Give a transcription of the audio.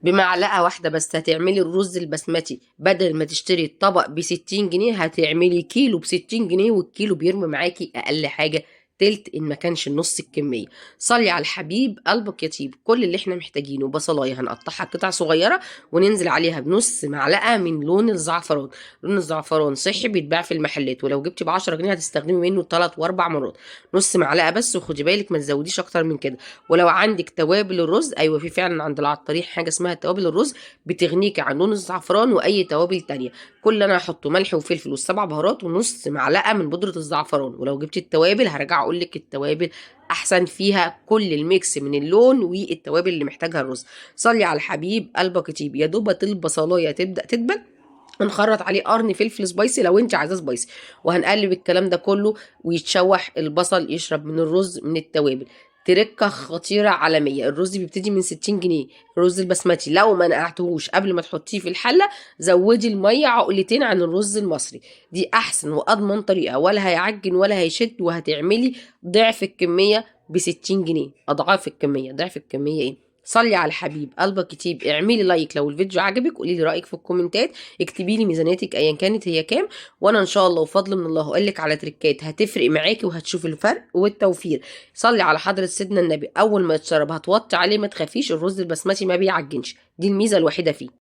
بمعلقة واحدة بس هتعملي الرز البسمتي، بدل ما تشتري الطبق ب60 جنيه هتعملي كيلو ب60 جنيه، والكيلو بيرمي معاكي أقل حاجة تلت إن ما كانش نص الكمية. صلي على الحبيب قلبك يطيب. كل اللي احنا محتاجينه بصلاية هنقطعها قطع صغيرة وننزل عليها بنص معلقة من لون الزعفران. لون الزعفران صحي بيتباع في المحلات، ولو جبتي ب10 جنيه هتستخدمي منه 3 و4 مرات. نص معلقة بس، وخدي بالك ما تزوديش أكتر من كده. ولو عندك توابل الرز، ايوه في فعلا عند العطارين حاجه اسمها توابل الرز بتغنيكي عن لون الزعفران واي توابل تانية. كل اللي انا هحطه ملح وفلفل وال7 بهارات ونص معلقه من بودره الزعفران. ولو جبتي التوابل هرجع اقول لك التوابل احسن فيها كل الميكس من اللون والتوابل اللي محتاجها الرز. صلي على الحبيب قلبك يطيب. يا دوبت البصلايه تبدا تدبل، هنخرط عليه قرن فلفل سبايسي لو انت عايزاه سبايسي، وهنقلب الكلام ده كله ويتشوح البصل يشرب من الرز من التوابل. تركة خطيرة عالمية. الرز بيبتدي من 60 جنيه. الرز البسمتي لو ما نقعتهوش قبل ما تحطيه في الحلة، زودي المية عقلتين عن الرز المصري. دي أحسن وأضمن طريقة، ولا هيعجن ولا هيشد، وهتعملي ضعف الكمية ب60 جنيه. أضعاف الكمية، ضعف الكمية ايه. صلي على الحبيب قلبك يطيب. اعملي لايك لو الفيديو عجبك، قولي لي رايك في الكومنتات، اكتبي لي ميزانيتك ايا كانت هي كام، وانا ان شاء الله وفضل من الله هقول لك على تريكات هتفرق معاكي وهتشوفي الفرق والتوفير. صلي على حضرة سيدنا النبي. اول ما يتشرب هتوطي عليه، ما تخافيش، الرز البسمتي ما بيعجنش، دي الميزه الوحيده فيه.